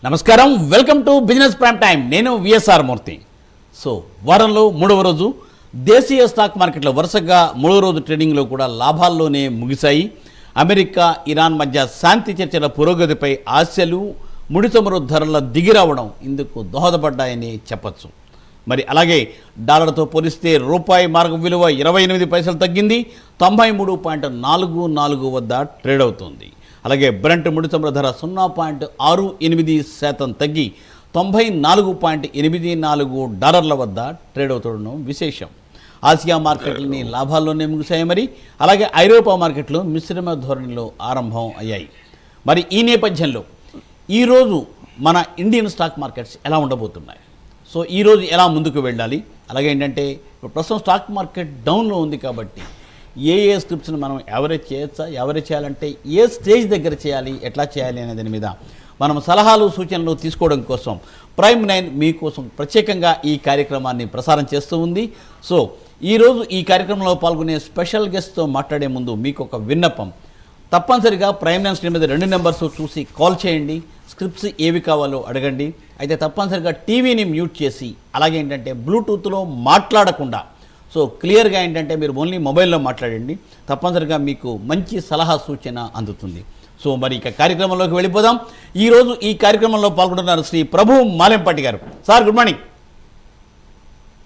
నమస్కారం, welcome to business prime time. నేను VSR మూర్తి. So వారంలో మూడవ రోజు దేశీయ స్టాక్ మార్కెట్లో వరుసగా మూడవ రోజు ట్రేడింగ్లో కూడా లాభాల్లోనే ముగిశాయి. అమెరికా ఇరాన్ మధ్య శాంతి చర్చల పురోగతిపై ఆశలు, ముడి చమురు ధరల దిగిరావడం ఇందుకు దోహదపడ్డాయని చెప్పచ్చు. మరి అలాగే డాలర్తో పోలిస్తే రూపాయి మార్గ విలువ 28 పైసలు తగ్గింది, 93.44 వద్ద ట్రేడ్ అవుతోంది. అలాగే బ్రెంట్ ముడి చమురు ధర 0.68% తగ్గి $94.84 వద్ద ట్రేడ్ అవుతుండడం విశేషం. ఆసియా మార్కెట్లని లాభాల్లోనే ముగిశాయి. మరి అలాగే ఐరోపా మార్కెట్లు మిశ్రమ ధోరణిలో ఆరంభం అయ్యాయి. మరి ఈ నేపథ్యంలో ఈరోజు మన ఇండియన్ స్టాక్ మార్కెట్స్ ఎలా ఉండబోతున్నాయి, సో ఈరోజు ఎలా ముందుకు వెళ్ళాలి, అలాగే ఏంటంటే ప్రస్తుతం స్టాక్ మార్కెట్ డౌన్లో ఉంది కాబట్టి ఏ స్క్రిప్ట్స్ని మనం యావరేజ్ చేయొచ్చా, యావరేజ్ చేయాలంటే ఏ స్టేజ్ దగ్గర చేయాలి, ఎట్లా చేయాలి అనే దాని మీద మనం సలహాలు సూచనలు తీసుకోవడం కోసం ప్రైమ్ 9 మీకోసం ప్రత్యేకంగా ఈ కార్యక్రమాన్ని ప్రసారం చేస్తూ ఉంది. సో ఈరోజు ఈ కార్యక్రమంలో పాల్గొనే స్పెషల్ గెస్ట్తో మాట్లాడే ముందు మీకు ఒక విన్నపం. తప్పనిసరిగా ప్రైమ్ 9 స్క్రీన్ మీద 2 నెంబర్స్ చూసి కాల్ చేయండి, స్క్రిప్ట్స్ ఏవి కావాలో అడగండి. అయితే తప్పనిసరిగా టీవీని మ్యూట్ చేసి, అలాగే ఏంటంటే బ్లూటూత్లో మాట్లాడకుండా, సో క్లియర్గా ఏంటంటే మీరు ఓన్లీ మొబైల్లో మాట్లాడండి. తప్పనిసరిగా మీకు మంచి సలహా సూచన అందుతుంది. సో మరి ఇక కార్యక్రమంలోకి వెళ్ళిపోదాం. ఈరోజు ఈ కార్యక్రమంలో పాల్గొంటున్నారు Shri Prabhu Malempati garu. Sir good morning.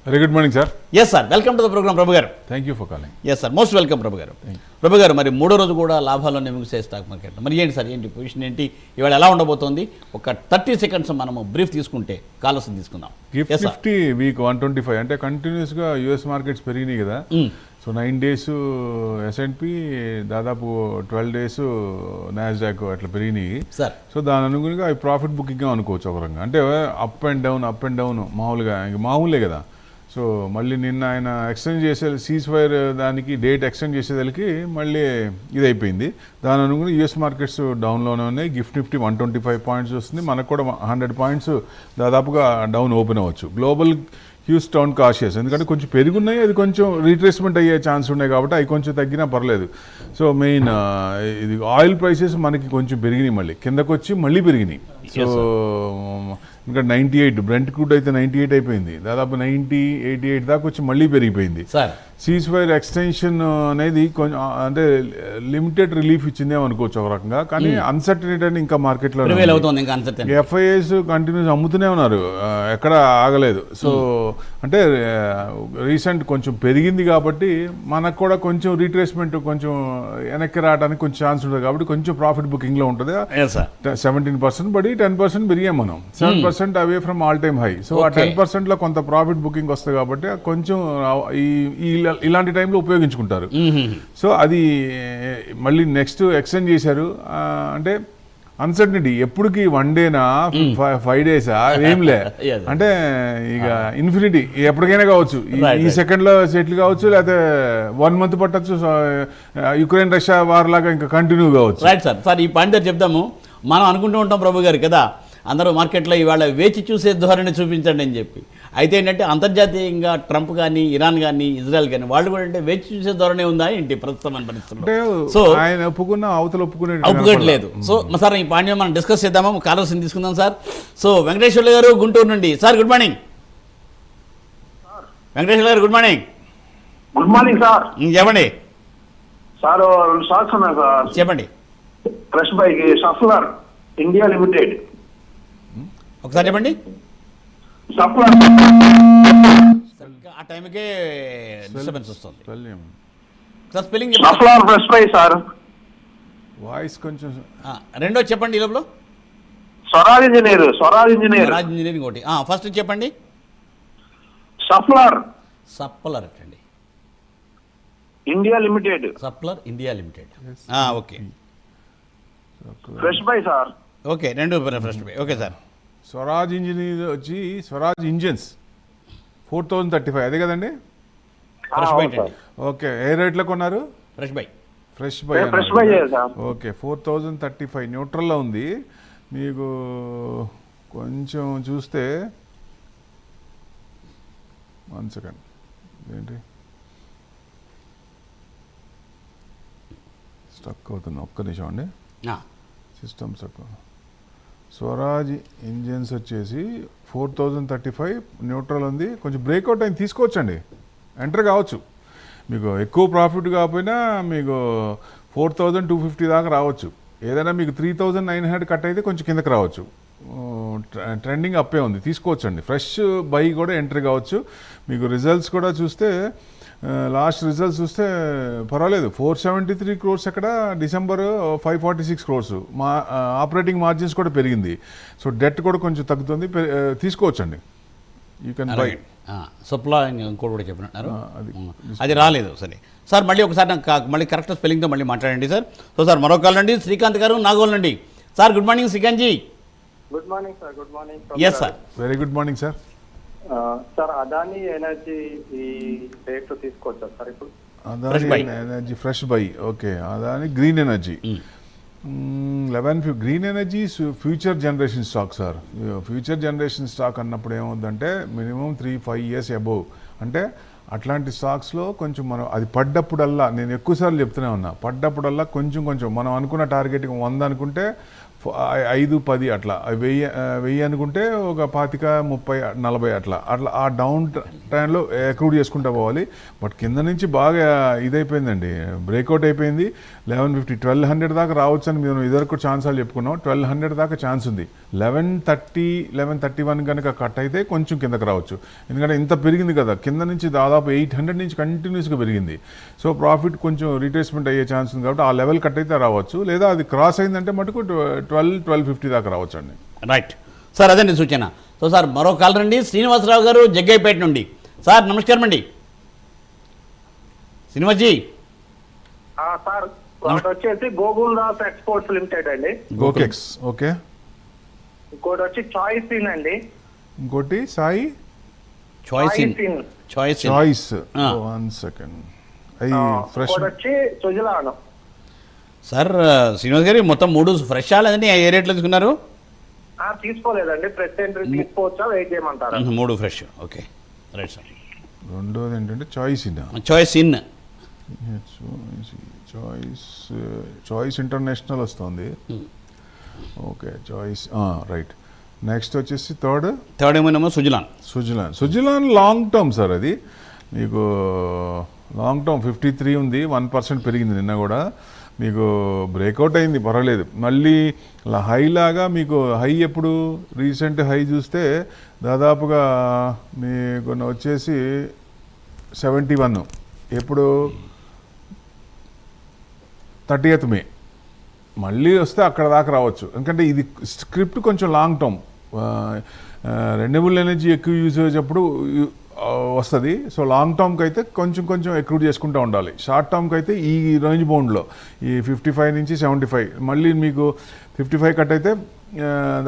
Very good morning sir. Yes sir, welcome to the program Prabhu garu. Thank you for calling. Yes sir, most welcome Prabhu garu. Prabhu గారు, మరి మూడో రోజు కూడా లాభాల్లోనే ముగిసే స్టాక్ మార్కెట్, మరి ఏంటి సార్, ఏంటి పొజిషన్ ఏంటి, ఇవాళ ఎలా ఉండబోతోంది? ఒక 30 సెకండ్స్ మనము బ్రీఫ్ తీసుకుంటే కాలస్ తీసుకుందాం. నిఫ్టీ వీక్ 125 అంటే కంటిన్యూస్గా యూఎస్ మార్కెట్స్ పెరిగినాయి కదా. సో 9 డేస్ S&P, దాదాపు 12 డేస్ నాస్డాక్ అట్లా పెరిగినాయి సార్. సో దాని అనుగుణంగా అవి ప్రాఫిట్ బుకింగ్ అనుకోవచ్చు ఒక రకంగా. అంటే అప్ అండ్ డౌన్ మామూలుగా ఇంక మామూలే కదా. సో మళ్ళీ నిన్న ఆయన ఎక్స్టెండ్ చేసే సీజ్ ఫైర్ దానికి డేట్ ఎక్స్టెండ్ చేసేదానికి మళ్ళీ ఇది అయిపోయింది. దాని అనుగుణంగా యూఎస్ మార్కెట్స్ డౌన్లోనే ఉన్నాయి. నిఫ్టీ 125 పాయింట్స్ వస్తుంది, మనకు కూడా 100 పాయింట్స్ దాదాపుగా డౌన్ ఓపెన్ అవ్వచ్చు. గ్లోబల్ హ్యూస్ టౌన్ కాషియస్, ఎందుకంటే కొంచెం పెరుగున్నాయి, అది కొంచెం రీట్రేస్మెంట్ అయ్యే ఛాన్స్ ఉన్నాయి కాబట్టి అవి కొంచెం తగ్గినా పర్లేదు. సో మెయిన్ ఇది ఆయిల్ ప్రైసెస్ మనకి కొంచెం పెరిగినాయి, మళ్ళీ కిందకు వచ్చి మళ్ళీ పెరిగినాయి. సో ఇంకా 98 బ్రెంట్ క్రూడ్ అయితే 98 అయిపోయింది, దాదాపు 90, 88 దాకా వచ్చి మళ్ళీ పెరిగిపోయింది. సీజ్ ఫైర్ ఎక్స్టెన్షన్ అనేది కొంచెం అంటే లిమిటెడ్ రిలీఫ్ ఇచ్చిందేమో అనుకోవచ్చు ఒక రకంగా, కానీ అన్సర్టనిటీ అని ఇంకా మార్కెట్లో ఎఫ్ఐఎస్ కంటిన్యూస్ అమ్ముతూనే ఉన్నారు, ఎక్కడ ఆగలేదు. సో అంటే రీసెంట్ కొంచెం పెరిగింది కాబట్టి మనకు కూడా కొంచెం రీట్రేస్మెంట్ కొంచెం వెనక్కి రావడానికి కొంచెం ఛాన్స్ ఉంటుంది కాబట్టి కొంచెం ప్రాఫిట్ బుకింగ్లో ఉంటుంది. 17% పడి 10% పెరిగాం మనం, 7% away from all time high. So ఆ 10%లో కొంత ప్రాఫిట్ బుకింగ్ వస్తుంది కాబట్టి కొంచెం ఇలాంటి టైంలో ఉపయోగించుకుంటారు. సో అది మళ్ళీ నెక్స్ట్ ఎక్స్టెండ్ చేశారు. అంటే అన్సర్టనిటీ ఎప్పటికి 1 డేనా 5 డేసా ఏంలే, అంటే ఇక ఇన్ఫినిటీ ఎప్పటికైనా కావచ్చు. ఈ సెకండ్లో సెటిల్ కావచ్చు, లేకపోతే 1 మంత్ పట్టచ్చు, యుక్రెయిన్ రష్యా వార్ లాగా ఇంకా కంటిన్యూ కావచ్చు. Right sir. సార్ ఈ పాయింట్ చెప్దాము. మనం అనుకుంటూ ఉంటాం ప్రభు గారు కదా, అందరూ మార్కెట్లో ఇవాళ వేచి చూసే ధోరణి చూపించండి అని చెప్పి. అయితే ఏంటంటే అంతర్జాతీయంగా ట్రంప్ కానీ, ఇరాన్ కానీ, ఇజ్రాయెల్ కానీ వాళ్ళు కూడా అంటే వేచి చూసే ధోరణి ఉందా ఏంటి ప్రస్తుతం పరిస్థితుల్లో? సో ఆయన ఒప్పుకున్నా అవతల ఒప్పుకోవట్లేదు. సో సార్ ఈ పాయింట్ మనం డిస్కస్ చేద్దామా, కాలర్స్ తీసుకుందాం సార్. సో వెంకటేశ్వర్లు గారు గుంటూరు నుండి. Sir good morning. Venkateswarlu garu good morning. Good morning sir. చెప్పండి సార్. 2 స్టాక్స్ ఉన్నాయి సార్. చెప్పండి. Fresh buy Schaeffler India limited. ఒకసారి చెప్పండి. సఫ్లర్ ఆ టైంకే డిస్టర్బెన్స్ వస్తుంది. Spelling Schaeffler fresh buy sir. Voice కొంచెం రెండో చెప్పండి. ఈ లోపల స్వరాజ్ ఇంజనీరింగ్ ఒకటి. ఫస్ట్ చెప్పండి. సఫ్లర్ అండి, India limited. Schaeffler India limited. Okay. Fresh buy sir. Okay, రెండు fresh buy. Okay sir. Swaraj engineer వచ్చి స్వరాజ్ ఇంజన్స్ 4035 అదే కదండి. ఫ్రెష్ బై అండి. ఓకే, ఏ రేట్లో కొన్నారు? Fresh buy. Fresh buy sir. Okay, 4035 న్యూట్రల్లో ఉంది. మీకు కొంచెం చూస్తే 1 సెకండ్ ఏంటి స్టక్ అవుతుంది, ఒక్క నిమిషం అండి. System stuck. స్వరాజ్ ఇంజిన్స్ వచ్చేసి 4035 న్యూట్రల్ ఉంది, కొంచెం బ్రేక్అవుట్ అయింది, తీసుకోవచ్చండి, ఎంటర్ కావచ్చు. మీకు ఎక్కువ ప్రాఫిట్ కాకపోయినా మీకు 4250 దాకా రావచ్చు. ఏదైనా మీకు 3900 కట్ అయితే కొంచెం కిందకి రావచ్చు. ట్రెండింగ్ అప్పే ఉంది, తీసుకోవచ్చండి. ఫ్రెష్ బై కూడా ఎంట్రీ కావచ్చు. మీకు రిజల్ట్స్ కూడా చూస్తే లాస్ట్ రిజల్ట్స్ చూస్తే పర్వాలేదు. 473 క్రోర్స్ అక్కడ, డిసెంబర్ 546 క్రోర్స్. మా ఆపరేటింగ్ మార్జిన్స్ కూడా పెరిగింది. సో డెట్ కూడా కొంచెం తగ్గుతుంది, తీసుకోవచ్చండి. You can buy. సప్లా ఇంకోటి కూడా చెప్పినట్టు అది రాలేదు. సరే సార్, మళ్ళీ ఒకసారి నాకు మళ్ళీ కరెక్ట్ స్పెల్లింగ్తో మళ్ళీ మాట్లాడండి సార్. సో సార్ మరొక కాల్ అండి, శ్రీకాంత్ గారు నాగోల్ అండి. Sir good morning Srikanth ji. Good morning sir. Good morning. Yes sir. Very good morning sir. Sir Adani energy ఈ రేట్ తీసుకోవచ్చా సార్ ఇప్పుడు? Adani energy fresh buy. Okay, Adani green energy 11 green energy future generation stock sir. Future generation stock అన్నప్పుడు ఏమవుతుందంటే minimum 3-5 years above. అంటే అట్లాంటి స్టాక్స్లో కొంచెం మనం అది పడ్డప్పుడల్లా, నేను ఎక్కువసార్లు చెప్తూనే ఉన్నా, పడ్డప్పుడల్లా కొంచెం కొంచెం మనం అనుకున్న టార్గెట్ 100 అనుకుంటే 5-10 అట్లా, 1000 అనుకుంటే ఒక 25-30-40 అట్లా ఆ డౌన్ టైంలో అక్రూడ్ చేసుకుంటూ పోవాలి. బట్ కింద నుంచి బాగా ఇదైపోయిందండి, బ్రేక్అవుట్ అయిపోయింది. 1150 1200 దాకా రావచ్చు అని మేము ఇదివరకు ఛాన్సాలు చెప్పుకున్నాం. 1200 దాకా ఛాన్స్ ఉంది. 1131 కనుక కట్ అయితే కొంచెం కిందకి రావచ్చు. ఎందుకంటే ఇంత పెరిగింది కదా, కింద నుంచి దాదాపు 800 నుంచి కంటిన్యూస్గా పెరిగింది. సో ప్రాఫిట్ కొంచెం రీట్రేస్మెంట్ అయ్యే ఛాన్స్ ఉంది కాబట్టి ఆ లెవెల్ కట్ అయితే రావచ్చు. లేదా అది క్రాస్ అయిందంటే మటుకు 1250 దాకా రావచ్చు అండి. రైట్ సార్, అదండి సూచన. సో సార్ మరో కాల్ రండి, శ్రీనివాసరావు గారు జగ్గైపేట నుండి. సార్ నమస్కారం అండి శ్రీనివాస్జీ. సార్ ఒకటి వచ్చేసి గోకుల్ దాస్ ఎక్స్పోర్ట్స్ లిమిటెడ్ అండి. గోకెక్స్. ఓకే. ఇంకోటి వచ్చి చాయిస్ ఇన్ అండి. ఇంకోటి Sai choice in. Choice. 1 second. అవి ఫ్రెష్. ఇంకోటి వచ్చి సుజలాన్. సార్ శ్రీనివాస్ గారు మొత్తం 3 ఫ్రెష్ లేదండి, ఏ రేట్లో తీసుకున్నారు? తీసుకోలేదండి, ప్రెస్ ఎంట్రీ తీసుకోవచ్చా, వెయిట్ చేయమంటారా? 3 ఫ్రెష్. Okay right sir. రెండోది ఏంటంటే choice in. Choice in. Choice international వస్తుంది. Okay choice right. నెక్స్ట్ వచ్చేసి థర్డ్ ఏమో సుజలాన్ లాంగ్ టర్మ్ సార్. అది మీకు లాంగ్ టర్మ్ 53 ఉంది, 1% పెరిగింది నిన్న కూడా. మీకు బ్రేక్అవుట్ అయింది, పర్వాలేదు. మళ్ళీ హై లాగా మీకు హై ఎప్పుడు రీసెంట్ హై చూస్తే దాదాపుగా మీకు వచ్చేసి 71, ఎప్పుడు 30th May. మళ్ళీ వస్తే అక్కడ దాకా రావచ్చు. ఎందుకంటే ఇది స్క్రిప్ట్ కొంచెం లాంగ్ టర్మ్, రెన్యూబుల్ ఎనర్జీ ఎక్కువ యూసేజ్ అప్పుడు వస్తుంది. సో లాంగ్ టర్మ్కి అయితే కొంచెం కొంచెం అక్రూడ్ చేసుకుంటూ ఉండాలి. షార్ట్ టర్మ్కి అయితే ఈ రేంజ్ బౌండ్లో ఈ 55 నుంచి 75, మళ్ళీ మీకు 55 కట్ అయితే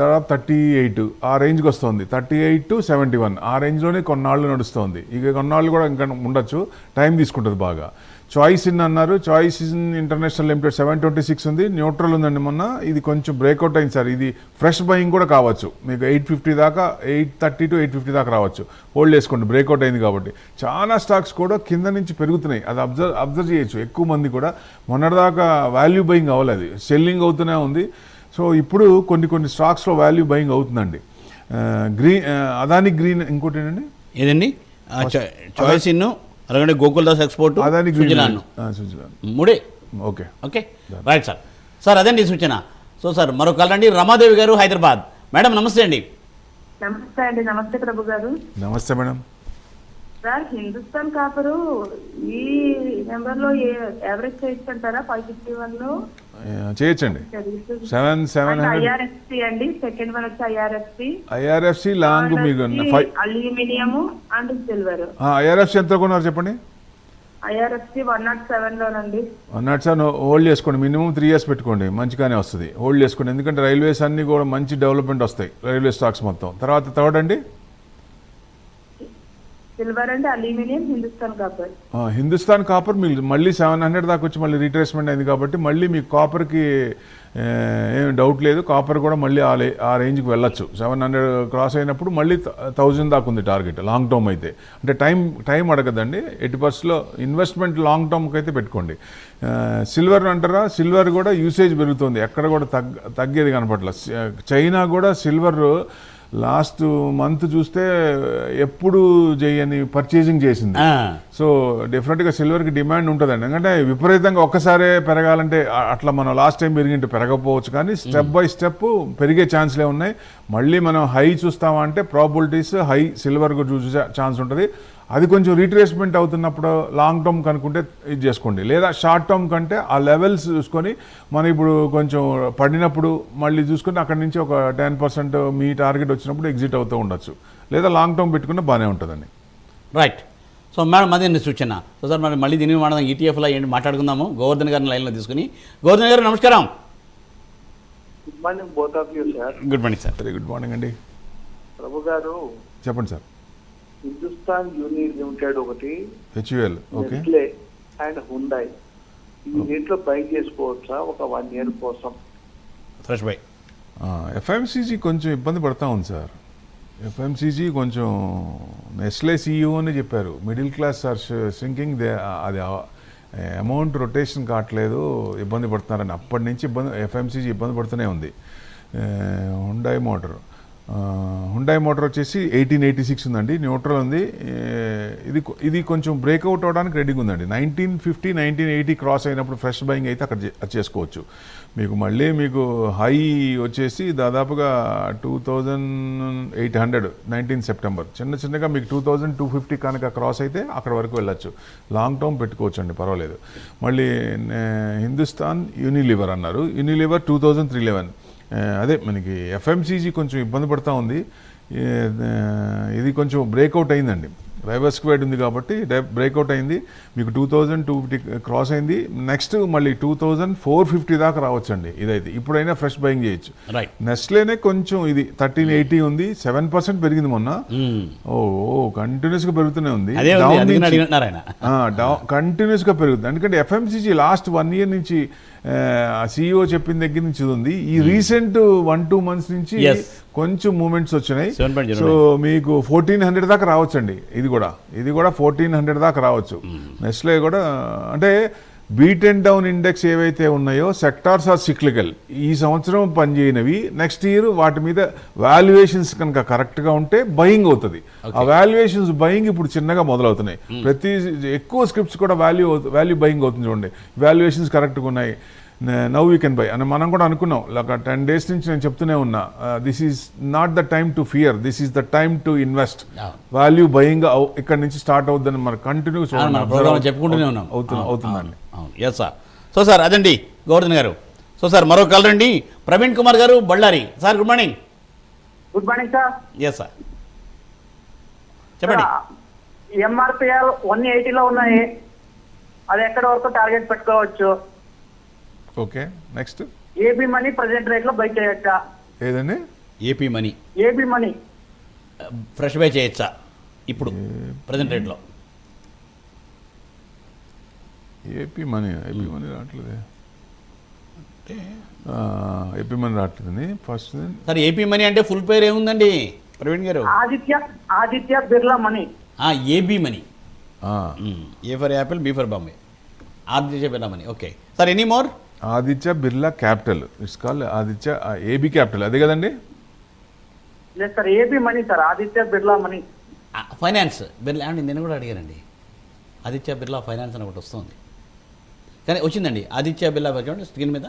దాదాపు 38 ఆ రేంజ్కి వస్తుంది. 38 to 71 ఆ రేంజ్లోనే కొన్నాళ్ళు నడుస్తుంది. ఇక కొన్నాళ్ళు కూడా ఇంకా ఉండొచ్చు, టైం తీసుకుంటుంది బాగా. చాయిస్ ఇన్ అన్నారు, చాయిస్ ఇన్ ఇంటర్నేషనల్ లిమిటెడ్ 726 ఉంది, న్యూట్రల్ ఉందండి మొన్న. ఇది కొంచెం బ్రేక్అవుట్ అయింది సార్. ఇది ఫ్రెష్ బయింగ్ కూడా కావచ్చు, మీకు 850 దాకా, 830 to 850 దాకా రావచ్చు. హోల్డ్ చేసుకోండి, బ్రేక్అవుట్ అయింది కాబట్టి. చాలా స్టాక్స్ కూడా కింద నుంచి పెరుగుతున్నాయి, అది అబ్జర్వ్ చేయొచ్చు. ఎక్కువ మంది కూడా మొన్నటిదాకా వాల్యూ బయింగ్ అవ్వలేదు, సెల్లింగ్ అవుతూనే ఉంది. సో ఇప్పుడు కొన్ని స్టాక్స్లో వాల్యూ బయింగ్ అవుతుందండి. అదాని గ్రీన్. ఇంకోటి ఏంటండి ఏదండి? చాయిస్ ఇన్, అలాగే గోకుల్ దాస్ ఎక్స్పోర్ట్, అదాని సుజలాన్. మూడే. Okay okay right sir. Sir అదండి సూచన. సో సార్ మరో కాల్ రండి, రమాదేవి గారు హైదరాబాద్. మేడం నమస్తే అండి. నమస్తే అండి. నమస్తే ప్రభు గారు. నమస్తే మేడం. సార్ హిందుస్థాన్ కాపరు ఈ నెంబర్ లో యావరేజ్ చేయొచ్చంటారా? 551 లో చేయొచ్చండి. 700 ఐఆర్ఎఫ్సి అండి. సెకండ్ వన్ వచ్చి ఐఆర్ఎఫ్సి లాంగ్ మీకు అల్యూమినియం అండ్ సిల్వర్. ఐఆర్ఎఫ్సి ఎంత కొన్నారు చెప్పండి? ఐఆర్ఎఫ్సి 107 లోనండి. 107 హోల్డ్ చేసుకోండి, మినిమం 3 years పెట్టుకోండి, మంచిగానే వస్తుంది. హోల్డ్ చేసుకోండి, ఎందుకంటే రైల్వేస్ అన్ని కూడా మంచి డెవలప్మెంట్ వస్తాయి, రైల్వే స్టాక్స్ మొత్తం. తర్వాత థర్డ్ అండి silver and aluminium, Hindustan copper. Hindustan copper మీరు మళ్ళీ 700 దాకా వచ్చి మళ్ళీ రీట్రేస్మెంట్ అయింది కాబట్టి మళ్ళీ మీకు కాపర్కి ఏం డౌట్ లేదు. కాపర్ కూడా మళ్ళీ ఆ రేంజ్కి వెళ్ళొచ్చు. 700 క్రాస్ అయినప్పుడు మళ్ళీ 1000 దాకా ఉంది టార్గెట్ లాంగ్ టర్మ్ అయితే. అంటే టైం అడగదండి. 80% ఇన్వెస్ట్మెంట్ లాంగ్ టర్మ్కి అయితే పెట్టుకోండి. సిల్వర్ అంటారా, సిల్వర్ కూడా యూసేజ్ పెరుగుతుంది, ఎక్కడ కూడా తగ్గేది కనపట్లేదు. చైనా కూడా సిల్వర్ లాస్ట్ మంత్ చూస్తే ఎప్పుడు చేయని పర్చేసింగ్ చేసింది. సో డెఫినెట్గా సిల్వర్కి డిమాండ్ ఉంటుందండి. ఎందుకంటే విపరీతంగా ఒక్కసారే పెరగాలంటే అట్లా మనం లాస్ట్ టైం పెరిగింటే పెరగకపోవచ్చు, కానీ స్టెప్ బై స్టెప్ పెరిగే ఛాన్స్లే ఉన్నాయి. మళ్ళీ మనం హై చూస్తామా అంటే ప్రాబిలిటీస్ హై సిల్వర్కు చూసే ఛాన్స్ ఉంటుంది. అది కొంచెం రీట్రేస్మెంట్ అవుతున్నప్పుడు లాంగ్ టర్మ్ కనుక్కుంటే ఇది చేసుకోండి. లేదా షార్ట్ టర్మ్ కంటే ఆ లెవెల్స్ చూసుకొని మనం ఇప్పుడు కొంచెం పడినప్పుడు మళ్ళీ చూసుకొని అక్కడి నుంచి ఒక 10% మీ టార్గెట్ వచ్చినప్పుడు ఎగ్జిట్ అవుతూ ఉండొచ్చు. లేదా లాంగ్ టర్మ్ పెట్టుకున్నా బాగానే ఉంటుందండి. రైట్. సో మేడం అదే సూచన. సో సార్ మరి మళ్ళీ దీన్ని మనం ఈటీఎఫ్లో ఏంటి మాట్లాడుకుందాము. గోవర్ధన్ గారిని లైన్లో తీసుకుని. గోవర్ధన్ గారు నమస్కారం. Good morning both of you sir. Good morning sir. Very good morning అండి. ప్రభు గారు, చెప్పండి సార్. హిందుస్థాన్ యూని లిమిటెడ్ ఒకటి, HUL, okay, Nestle and Hyundai, ఈ రేట్లో బై చేసుకోవచ్చా ఒక 1 year కోసం? Fresh buy. ఎఫ్ఎంసీజీ కొంచెం ఇబ్బంది పడతా ఉంది సార్. ఎఫ్ఎంసీజీ కొంచెం నెస్లే సీఈఓ అని చెప్పారు మిడిల్ క్లాస్ ఆర్ సింకింగ్, అది అమౌంట్ రొటేషన్ కావట్లేదు, ఇబ్బంది పడుతున్నారని. అప్పటి నుంచి ఎఫ్ఎంసీజీ ఇబ్బంది పడుతూనే ఉంది. హుండాయ్ మోటార్ వచ్చేసి 1886 ఉందండి, న్యూట్రల్ ఉంది. ఇది కొంచెం బ్రేక్అవుట్ అవడానికి రెడీగా ఉందండి. 1950, 1980 క్రాస్ అయినప్పుడు ఫ్రెష్ బయింగ్ అయితే అక్కడ చేసుకోవచ్చు. మీకు హై వచ్చేసి దాదాపుగా 2800 19 సెప్టెంబర్. చిన్నగా మీకు 2250 కనుక క్రాస్ అయితే అక్కడ వరకు వెళ్ళొచ్చు. లాంగ్ టర్మ్ పెట్టుకోవచ్చు అండి, పర్వాలేదు. మళ్ళీ హిందుస్థాన్ యూనిలివర్ అన్నారు. యూనిలివర్ 2311. అదే మనకి ఎఫ్ఎంసీజీ కొంచెం ఇబ్బంది పడుతూ ఉంది. ఇది కొంచెం బ్రేక్అవుట్ అయిందండి. రైవర్ స్క్వేర్డ్ ఉంది కాబట్టి బ్రేక్అవుట్ అయింది. మీకు 2250 క్రాస్ అయింది. నెక్స్ట్ మళ్ళీ 2450 దాకా రావచ్చండి. ఇదైతే ఇప్పుడైనా ఫ్రెష్ బయింగ్ చేయొచ్చు. నెస్లేనే కొంచెం ఇది 1380 ఉంది, 7% పెరిగింది మొన్న. కంటిన్యూస్ గా పెరుగుతూనే ఉంది, కంటిన్యూస్ గా పెరుగుతుంది. ఎందుకంటే ఎఫ్ఎంసీజీ లాస్ట్ 1 year నుంచి సిఇఓ చెప్పిన దగ్గర నుంచి ఉంది. ఈ రీసెంట్ 1-2 months నుంచి కొంచెం మూమెంట్స్ వచ్చినాయి. సో మీకు 1400 దాకా రావచ్చండి. ఇది కూడా 1400 దాకా రావచ్చు. నెస్లే కూడా అంటే బీట్ అండ్ డౌన్ ఇండెక్స్ ఏవైతే ఉన్నాయో సెక్టార్స్ ఆర్ సిక్లికల్. ఈ సంవత్సరం పనిచేయనవి నెక్స్ట్ ఇయర్ వాటి మీద వాల్యుయేషన్స్ కనుక కరెక్ట్గా ఉంటే బయింగ్ అవుతుంది. ఆ వాల్యుయేషన్స్ బయింగ్ ఇప్పుడు చిన్నగా మొదలవుతున్నాయి. ఎక్కువ స్క్రిప్ట్స్ కూడా వాల్యూ బయింగ్ అవుతుంది. చూడండి, వాల్యుయేషన్స్ కరెక్ట్గా ఉన్నాయి, నౌ వీ కెన్ బై అని మనం కూడా అనుకున్నాం. 10 days నుంచి నేను చెప్తూనే ఉన్నా, this is not the time to fear, this is the time to invest. Value buying ఇక్కడ నుంచి స్టార్ట్ అవుతుందని మనం కంటిన్యూ చెప్పుకుంటూనే ఉన్నాం. అవుతుందండి. Yes sir. సో సార్ అదండి గోవర్ధన్ గారు. సో సార్ మరో కాల్ రండి, ప్రవీణ్ కుమార్ గారు Ballari. Sir good morning. Good morning sir. Yes sir, చెప్పండి. ఎంఆర్పిఎల్ 180లో ఉన్నాయి, అది ఎక్కడ వరకు టార్గెట్ పెట్టుకోవచ్చు? Okay, next AB money present rate లో బై చేయొచ్చా? ఏదండి? ఏపీ మనీ ఫ్రెష్ బై చేయొచ్చా ఇప్పుడు ప్రెసెంట్ రేట్లో? ఏపీ మనీ రావట్లేదు. ఏపీ మనీ రావట్లేదండి. ఫస్ట్ సార్ ఏపీ మనీ అంటే ఫుల్ పేరు ఏముందండి ప్రవీణ్ గారు? Aditya Birla money. AB money, A for apple, B for Bombay, Aditya Birla money. Okay sir, any more? Aditya Birla capital, it's called Aditya AB capital, అదే కదండి? లేదు sir, AB money sir, Aditya Birla money finance. Birla అండి, నేను కూడా అడిగానండి. ఆదిత్య బిర్లా ఫైనాన్స్ అని ఒకటి వస్తుంది, కానీ వచ్చిందండి ఆదిత్య బిర్లా చూడండి స్క్రీన్ మీద,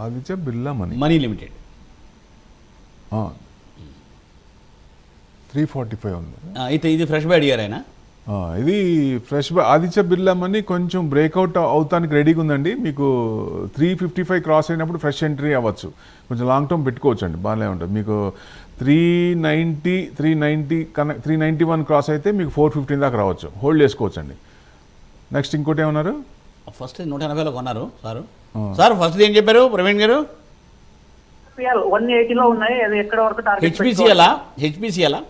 ఆదిత్య బిర్లా మనీ లిమిటెడ్ 345 ఉంది. అయితే ఇది ఫ్రెష్ బై అడిగారు ఆయన. ఇది fresh buy Aditya Birla money కొంచెం బ్రేక్అవుట్ అవుతానికి రెడీగా ఉందండి. మీకు 355 క్రాస్ అయినప్పుడు ఫ్రెష్ ఎంట్రీ అవ్వచ్చు. కొంచెం లాంగ్ టర్మ్ పెట్టుకోవచ్చు అండి, బాగానే ఉంటుంది. మీకు 391 క్రాస్ అయితే మీకు 415 దాకా రావచ్చు, హోల్డ్ చేసుకోవచ్చు అండి. నెక్స్ట్ ఇంకోటి ఏమన్నారు? ఫస్ట్ 180లో కొన్నారు సార్. సార్ ఫస్ట్ ఏం చెప్పారు ప్రవీణ్ గారు? 180లో ఉన్నాయి, అది ఎక్కడ వరకు టార్గెట్? హెచ్పిసిఎలా?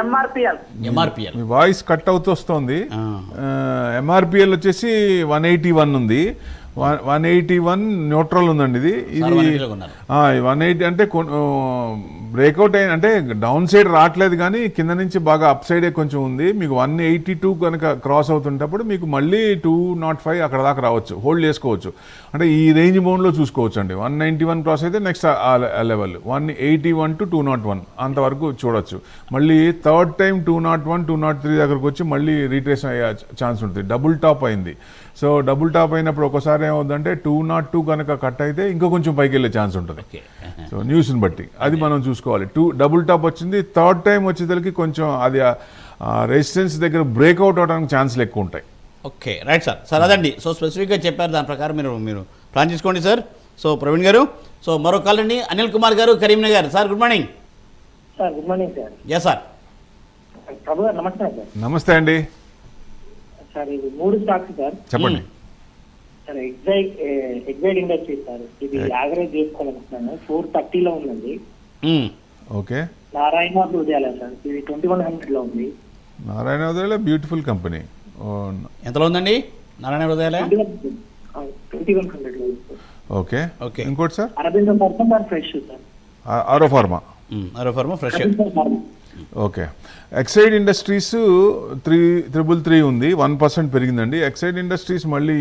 ఎంఆర్పిఎల్. ఎంఆర్పిఎల్ మీ వాయిస్ కట్ అవుతూ వస్తుంది. ఎంఆర్పిఎల్ వచ్చేసి 181 ఉంది. 181 న్యూట్రల్ ఉందండి. ఇది 180 అంటే బ్రేక్అవుట్ అయిన అంటే డౌన్ సైడ్ రావట్లేదు, కానీ కింద నుంచి బాగా అప్ సైడే కొంచెం ఉంది. మీకు 182 కనుక క్రాస్ అవుతుంటప్పుడు మీకు మళ్ళీ 205 అక్కడ దాకా రావచ్చు, హోల్డ్ చేసుకోవచ్చు. అంటే ఈ రేంజ్ బౌండ్లో చూసుకోవచ్చు అండి. 191 క్రాస్ అయితే నెక్స్ట్ లెవెల్ 181 to 201 అంతవరకు చూడొచ్చు. మళ్ళీ థర్డ్ టైం 201, 203 దగ్గరకు వచ్చి మళ్ళీ రీట్రేస్ అయ్యే ఛాన్స్ ఉంటుంది. డబుల్ టాప్ అయింది. సో డబుల్ టాప్ అయినప్పుడు ఒకసారి ఏమవుతుందంటే 202 కనుక కట్ అయితే ఇంకో కొంచెం పైకి వెళ్ళే ఛాన్స్ ఉంటుంది. సో న్యూస్ని బట్టి అది మనం చూసుకోవాలి. డబుల్ టాప్ వచ్చింది, థర్డ్ టైం వచ్చేసరికి కొంచెం అది రెసిస్టెన్స్ దగ్గర బ్రేక్అవుట్ అవడానికి ఛాన్స్లు ఎక్కువ ఉంటాయి. Okay, right sir. సార్ అదండి, సో స్పెసిఫిక్గా చెప్పారు, దాని ప్రకారం మీరు ప్లాన్ చేసుకోండి సార్. సో ప్రవీణ్ గారు, సో మరో కాల్ అండి Anil Kumar garu Karimnagar. Sir good morning. Sir good morning sir. Yes sir. Prabhu garu నమస్తే సార్. నమస్తే అండి, సార్ ఇది 3 స్టాక్స్ సార్. చెప్పండి. సార్ ఎగ్జైట్ ఇండస్ట్రీ సార్, ఇది యావరేజ్ చేసుకోవాలనుకుంటున్నాను. 430లో ఉందండి. ఓకే. నారాయణ హృదయాలయ సార్, ఇది 2100లో ఉంది. Narayana Hrudayalaya beautiful company. ఎంతలో ఉందండి నారాయణ హృదయాలయ? 2100లో ఉంది. Okay okay. ఇంకోటి sir? Aurobindo pharma sir, fresh sir. Auro pharma. Auro pharma fresh. Okay. Exide industries 333 ఉంది, 1% పెరిగిందండి. ఎక్సైడ్ ఇండస్ట్రీస్ మళ్ళీ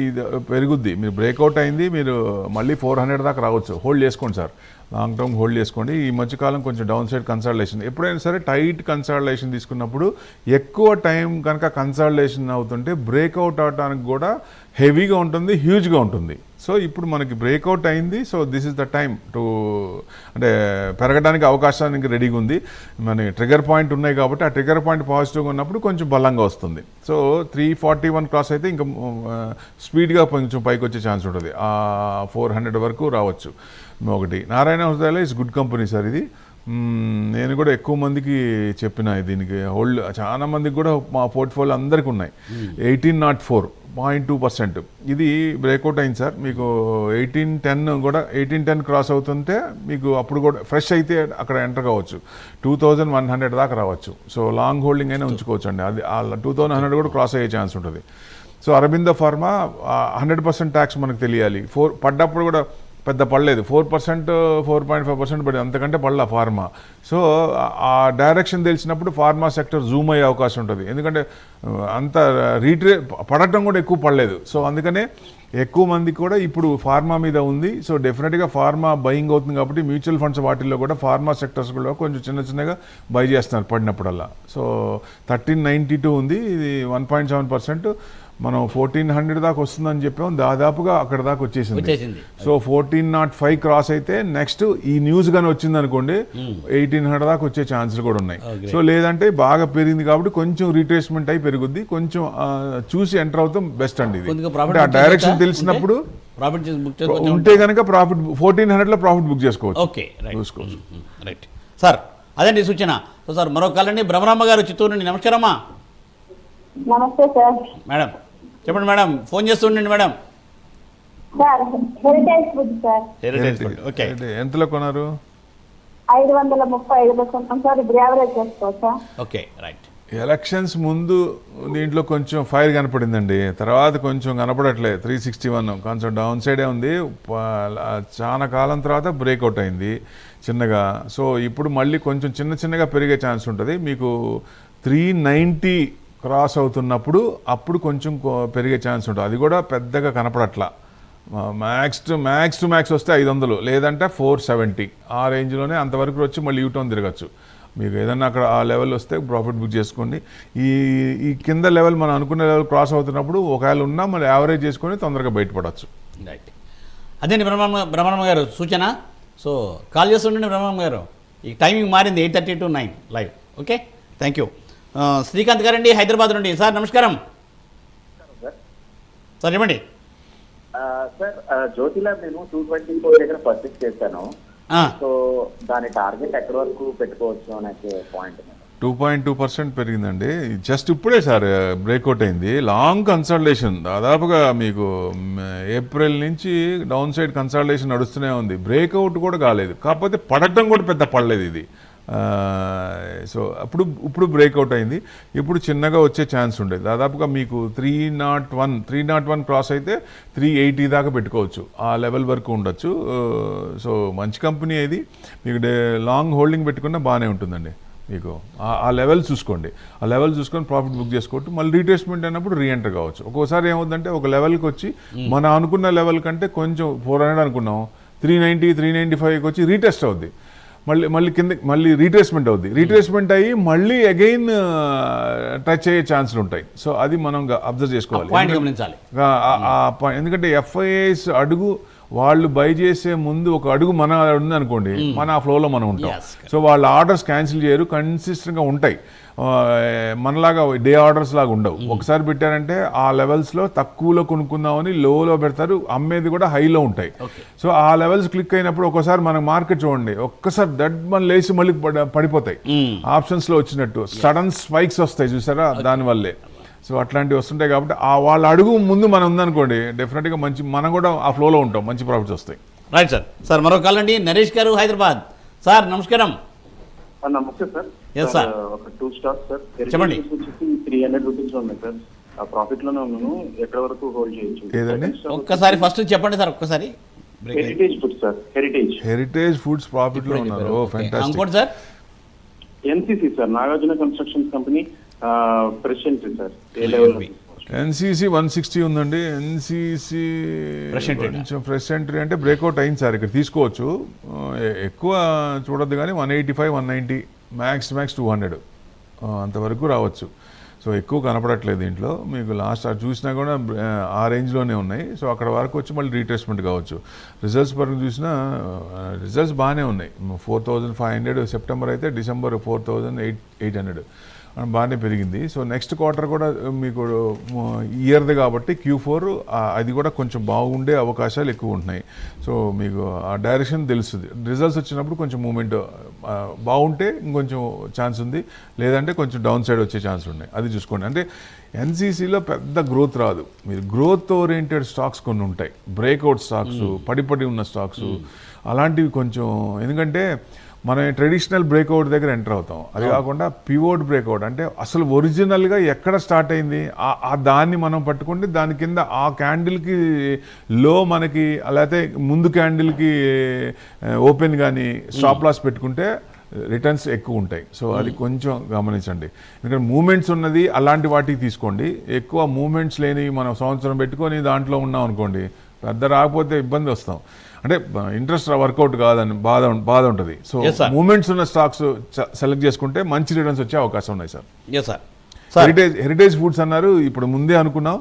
పెరుగుద్ది. మీరు బ్రేక్అవుట్ అయింది, మీరు మళ్ళీ 400 దాకా రావచ్చు. హోల్డ్ చేసుకోండి సార్, లాంగ్ టర్మ్ హోల్డ్ చేసుకోండి. ఈ మధ్యకాలం కొంచెం డౌన్ సైడ్ కన్సల్టేషన్, ఎప్పుడైనా సరే టైట్ కన్సల్టేషన్ తీసుకున్నప్పుడు ఎక్కువ టైం కనుక కన్సల్టేషన్ అవుతుంటే బ్రేక్అవుట్ అవడానికి కూడా హెవీగా ఉంటుంది, హ్యూజ్గా ఉంటుంది. సో ఇప్పుడు మనకి బ్రేక్అవుట్ అయింది. So this is the time to అంటే పెరగడానికి అవకాశానికి రెడీగా ఉంది. మన ట్రిగర్ పాయింట్ ఉన్నాయి కాబట్టి ఆ ట్రిగర్ పాయింట్ పాజిటివ్గా ఉన్నప్పుడు కొంచెం బలంగా వస్తుంది. సో 341 క్రాస్ అయితే ఇంకా స్పీడ్గా కొంచెం పైకి వచ్చే ఛాన్స్ ఉంటుంది. 400 వరకు రావచ్చు. ఒకటి Narayana Hrudayalaya is good company sir. ఇది నేను కూడా ఎక్కువ మందికి చెప్పిన, దీనికి హోల్డ్ చాలా మందికి కూడా మా పోర్ట్ఫోలియో అందరికీ ఉన్నాయి. 1804.2% ఇది బ్రేక్అవుట్ అయింది సార్. మీకు 1810 కూడా 1810 క్రాస్ అవుతుంటే మీకు అప్పుడు కూడా ఫ్రెష్ అయితే అక్కడ ఎంటర్ కావచ్చు. 2100 దాకా రావచ్చు. సో లాంగ్ హోల్డింగ్ అయినా ఉంచుకోవచ్చు అండి. అది 2100 కూడా క్రాస్ అయ్యే ఛాన్స్ ఉంటుంది. సో అరబిందో ఫార్మా 100% ట్యాక్స్ మనకు తెలియాలి. పడ్డప్పుడు కూడా పెద్ద పడలేదు, 4%, 4.5% పడింది, అంతకంటే పడలా ఫార్మా. సో ఆ డైరెక్షన్ తెలిసినప్పుడు ఫార్మా సెక్టర్ జూమ్ అయ్యే అవకాశం ఉంటుంది. ఎందుకంటే అంత పడటం కూడా ఎక్కువ పడలేదు. సో అందుకనే ఎక్కువ మంది కూడా ఇప్పుడు ఫార్మా మీద ఉంది. సో డెఫినెట్గా ఫార్మా బయింగ్ అవుతుంది కాబట్టి మ్యూచువల్ ఫండ్స్ వాటిల్లో కూడా ఫార్మా సెక్టర్స్ కూడా కొంచెం చిన్నగా బై చేస్తున్నారు పడినప్పుడల్లా. సో 1392 ఉంది, ఇది 1.7%. మనం 1400 దాకా వస్తుందని చెప్పాం, దాదాపుగా అక్కడ దాకా వచ్చేసింది. సో 1405 క్రాస్ అయితే నెక్స్ట్ ఈ న్యూస్ కానీ వచ్చింది అనుకోండి 1800 దాకా వచ్చే ఛాన్సులు కూడా ఉన్నాయి. సో లేదంటే బాగా పెరిగింది కాబట్టి కొంచెం రీట్రేస్మెంట్ అయి పెరుగుద్ది. కొంచెం చూసి ఎంటర్ అవుతాం బెస్ట్ అండి. ఇది అంటే ఆ డైరెక్షన్ తెలిసినప్పుడు ఉంటే కనుక ప్రాఫిట్ 1400లో ప్రాఫిట్ బుక్ చేసుకోవచ్చు. Okay, right sir. అదండి సూచన. సో సార్ మరో కాలండి బ్రహ్మరామ గారు చిత్తూరు నుండి. నమస్కారమ్మా. నమస్తే సార్. మేడం చెప్పండి మేడం, ఫోన్ చేస్తుండండి madam. Sir Heritage food sir. Heritage food. Okay. ఎంతలో కొన్నారు? 535 కొన్నాం సార్. ఇప్పుడు యావరేజ్ చేసుకోవచ్చా? Okay, right. ఎలక్షన్స్ ముందు దీంట్లో కొంచెం ఫైర్ కనపడిందండి, తర్వాత కొంచెం కనపడట్లేదు. 361 కొంచెం డౌన్ సైడే ఉంది. చాలా కాలం తర్వాత బ్రేక్అవుట్ అయింది చిన్నగా. సో ఇప్పుడు మళ్ళీ కొంచెం చిన్నగా పెరిగే ఛాన్స్ ఉంటుంది. మీకు 390 క్రాస్ అవుతున్నప్పుడు అప్పుడు కొంచెం పెరిగే ఛాన్స్ ఉంటుంది. అది కూడా పెద్దగా కనపడట్లా. మ్యాక్స్ టు మ్యాక్స్ వస్తే 500, లేదంటే 470 ఆ రేంజ్లోనే అంతవరకు వచ్చి మళ్ళీ యూటర్న్ తిరగచ్చు. మీకు ఏదన్నా అక్కడ ఆ లెవెల్ వస్తే ప్రాఫిట్ బుక్ చేసుకోండి. ఈ కింద లెవెల్ మనం అనుకున్న లెవెల్ క్రాస్ అవుతున్నప్పుడు ఒకవేళ ఉన్నా మళ్ళీ యావరేజ్ చేసుకొని తొందరగా బయటపడవచ్చు. రైట్. అదే బ్రహ్మరామ గారు సూచన. సో కాల్ చేస్తుండండి బ్రహ్మరామ గారు. ఈ టైమింగ్ మారింది, 8:30 to 9 live. Okay, thank you. Srikanth గారండి హైదరాబాద్ నుండి. సార్ నమస్కారం. సార్ చెప్పండి. సార్ జ్యోతిలా నేను 224 దగ్గర పర్చేస్ చేశాను. సో దాని టార్గెట్ ఎక్కడి వరకు పెట్టుకోవచ్చు అనే పాయింట్. 2.2% పెరిగిందండి. జస్ట్ ఇప్పుడే సార్ బ్రేక్అవుట్ అయింది. లాంగ్ కన్సల్టేషన్ దాదాపుగా మీకు ఏప్రిల్ నుంచి డౌన్ సైడ్ కన్సల్టేషన్ నడుస్తూనే ఉంది. బ్రేక్అవుట్ కూడా కాలేదు, కాకపోతే పడటం కూడా పెద్ద పడలేదు. ఇది సో ఇప్పుడు బ్రేక్అవుట్ అయింది. ఇప్పుడు చిన్నగా వచ్చే ఛాన్స్ ఉండేది. దాదాపుగా మీకు 301 క్రాస్ అయితే 380 దాకా పెట్టుకోవచ్చు, ఆ లెవెల్ వరకు ఉండొచ్చు. సో మంచి కంపెనీ ఇది, మీకు లాంగ్ హోల్డింగ్ పెట్టుకున్నా బాగానే ఉంటుందండి. మీకు ఆ లెవెల్ చూసుకోండి, ఆ లెవెల్ చూసుకొని ప్రాఫిట్ బుక్ చేసుకోవచ్చు. మళ్ళీ రీట్రేస్మెంట్ అయినప్పుడు రీఎంటర్ కావచ్చు. ఒక్కోసారి ఏమవుతుందంటే ఒక లెవెల్కి వచ్చి మనం అనుకున్న లెవెల్ కంటే కొంచెం 400 అనుకున్నాం, 390 395కి వచ్చి రీటెస్ట్ అవుద్ది, మళ్ళీ కింద మళ్ళీ రీట్రేస్మెంట్ అవుద్ది. రీట్రేస్మెంట్ అయ్యి మళ్ళీ అగైన్ టచ్ అయ్యే ఛాన్సులు ఉంటాయి. సో అది మనం అబ్జర్వ్ చేసుకోవాలి. ఎందుకంటే ఎఫ్ఐఐస్ అడుగు వాళ్ళు బై చేసే ముందు ఒక అడుగు మన ఉంది అనుకోండి, మన ఆ ఫ్లోలో మనం ఉంటాం. సో వాళ్ళ ఆర్డర్స్ క్యాన్సిల్ చేయరు, కన్సిస్టెంట్గా ఉంటాయి. మనలాగా డే ఆర్డర్స్ లాగా ఉండవు. ఒకసారి పెట్టారంటే ఆ లెవెల్స్లో తక్కువలో కొనుక్కుందామని లోలో పెడతారు, అమ్మేది కూడా హైలో ఉంటాయి. సో ఆ లెవెల్స్ క్లిక్ అయినప్పుడు ఒకసారి మన మార్కెట్ చూడండి, ఒక్కసారి మన లేచి మళ్ళీ పడిపోతాయి. ఆప్షన్స్లో వచ్చినట్టు సడన్ స్పైక్స్ వస్తాయి చూసారా, దానివల్లే. సో అట్లాంటివి వస్తుంటాయి. కాబట్టి వాళ్ళ అడుగు ముందు మనం ఉందనుకోండి, డెఫినెట్గా మనం కూడా ఆ ఫ్లోలో ఉంటాం, మంచి ప్రాఫిట్స్ వస్తాయి. Right sir. సార్ మరో కాల్ అండి, నరేష్ గారు హైదరాబాద్. సార్ నమస్కారం. నమస్తే సార్. Yes, sir. ఒక 2 స్టాక్స్ సార్, చెప్పండి. 300 రూపీస్ ఉన్నాయి సార్. ఆ ప్రాఫిట్ లోనే ఉన్నాను, ఎక్కడ వరకు హోల్డ్ చేయొచ్చు? ఏదండి? ఒక్కసారి ఫస్ట్ చెప్పండి సార్, ఒక్కసారి. Heritage foods sir. Heritage foods profit లో ఉన్నారు. Oh fantastic. ఇంకోటి sir NCC sir, Nagarjuna constructions company president sir. ఏ లెవెల్? ఎన్సీసీ 160 ఉందండి. ఎన్సీసీ కొంచెం ఫ్రెష్ ఎంట్రీ అంటే బ్రేక్అవుట్ అయింది సార్, ఇక్కడ తీసుకోవచ్చు. ఎక్కువ చూడొద్దు కానీ 185 190 మ్యాక్స్ 200 అంతవరకు రావచ్చు. సో ఎక్కువ కనపడట్లేదు దీంట్లో. మీకు లాస్ట్ చూసినా కూడా ఆ రేంజ్లోనే ఉన్నాయి. సో అక్కడ వరకు వచ్చి మళ్ళీ రీట్రేస్మెంట్ కావచ్చు. రిజల్ట్స్ పరంగా చూసినా రిజల్ట్స్ బాగానే ఉన్నాయి. 4500 సెప్టెంబర్ అయితే, డిసెంబర్ 4800 బాగానే పెరిగింది. సో నెక్స్ట్ క్వార్టర్ కూడా మీకు ఇయర్ది కాబట్టి Q4 అది కూడా కొంచెం బాగుండే అవకాశాలు ఎక్కువ ఉంటున్నాయి. సో మీకు ఆ డైరెక్షన్ తెలుస్తుంది. రిజల్ట్స్ వచ్చినప్పుడు కొంచెం మూమెంట్ బాగుంటే ఇంకొంచెం ఛాన్స్ ఉంది, లేదంటే కొంచెం డౌన్ సైడ్ వచ్చే ఛాన్స్ ఉన్నాయి. అది చూసుకోండి. అంటే ఎన్సీసీలో పెద్ద గ్రోత్ రాదు. మీరు గ్రోత్ ఓరియంటెడ్ స్టాక్స్ కొన్ని ఉంటాయి, బ్రేక్అవుట్ స్టాక్స్, పడి ఉన్న స్టాక్స్, అలాంటివి కొంచెం. ఎందుకంటే మనం ట్రెడిషనల్ బ్రేక్అవుట్ దగ్గర ఎంటర్ అవుతాం. అది కాకుండా పివోట్ బ్రేక్అవుట్ అంటే అసలు ఒరిజినల్గా ఎక్కడ స్టార్ట్ అయింది ఆ దాన్ని మనం పట్టుకుంటే దాని కింద ఆ క్యాండిల్కి లో మనకి, అలాగే ముందు క్యాండిల్కి ఓపెన్ కానీ స్టాప్ లాస్ పెట్టుకుంటే రిటర్న్స్ ఎక్కువ ఉంటాయి. సో అది కొంచెం గమనించండి. ఎందుకంటే మూమెంట్స్ ఉన్నది అలాంటి వాటికి తీసుకోండి. ఎక్కువ మూమెంట్స్ లేనివి మనం సంవత్సరం పెట్టుకొని దాంట్లో ఉన్నాం అనుకోండి, పెద్ద రాకపోతే ఇబ్బంది వస్తాం. అంటే ఇంట్రెస్ట్ వర్కౌట్ కాదని బాధ ఉంటుంది. సో మూమెంట్స్ ఉన్న స్టాక్స్ సెలెక్ట్ చేసుకుంటే మంచి రిటర్న్స్ వచ్చే అవకాశం ఉన్నాయి సార్. హెరిటేజ్ ఫుడ్స్ అన్నారు, ఇప్పుడు ముందే అనుకున్నాం.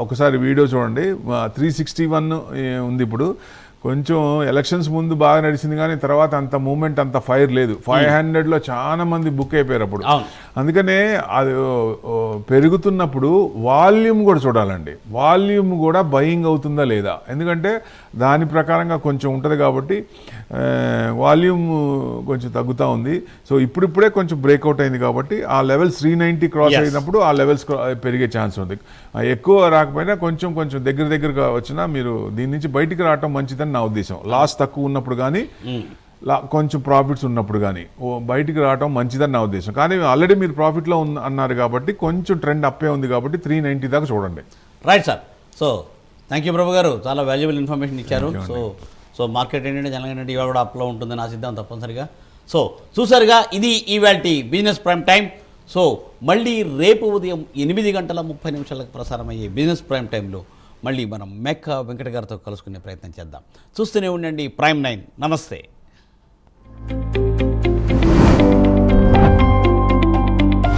ఒకసారి వీడియో చూడండి. 361 ఉంది. ఇప్పుడు కొంచెం ఎలక్షన్స్ ముందు బాగా నడిచింది, కానీ తర్వాత అంత మూమెంట్, అంత ఫైర్ లేదు. 500లో చాలా మంది బుక్ అయిపోయారు అప్పుడు. అందుకనే అది పెరుగుతున్నప్పుడు వాల్యూమ్ కూడా చూడాలండి. వాల్యూమ్ కూడా బయింగ్ అవుతుందా లేదా, ఎందుకంటే దాని ప్రకారంగా కొంచెం ఉంటుంది. కాబట్టి వాల్యూమ్ కొంచెం తగ్గుతూ ఉంది. సో ఇప్పుడిప్పుడే కొంచెం బ్రేక్అవుట్ అయింది కాబట్టి ఆ లెవెల్స్ 390 క్రాస్ అయినప్పుడు ఆ లెవెల్స్ పెరిగే ఛాన్స్ ఉంది. ఎక్కువ రాకపోయినా కొంచెం దగ్గరగా వచ్చినా మీరు దీని నుంచి బయటికి రావటం మంచిదని నా ఉద్దేశం. లాస్ తక్కువ ఉన్నప్పుడు కానీ, కొంచెం ప్రాఫిట్స్ ఉన్నప్పుడు కానీ బయటికి రావటం మంచిదని నా ఉద్దేశం. కానీ ఆల్రెడీ మీరు ప్రాఫిట్లో అన్నారు కాబట్టి కొంచెం ట్రెండ్ అప్పే ఉంది కాబట్టి 390 దాకా చూడండి. Right sir. So thank you Prabhu garu, చాలా వాల్యుబుల్ ఇన్ఫర్మేషన్ ఇచ్చారు. సో మార్కెట్ ఏంటంటే జనగంటే ఇవాళ కూడా అప్లో ఉంటుందని ఆశిద్దాం తప్పనిసరిగా. సో చూసారుగా, ఇది ఇవాల్టి బిజినెస్ ప్రైమ్ టైం. సో మళ్ళీ రేపు ఉదయం 8:30 ప్రసారమయ్యే బిజినెస్ ప్రైమ్ టైంలో మళ్ళీ మనం మెక్కా వెంకట గారితో కలుసుకునే ప్రయత్నం చేద్దాం. చూస్తూనే ఉండండి Prime 9. నమస్తే.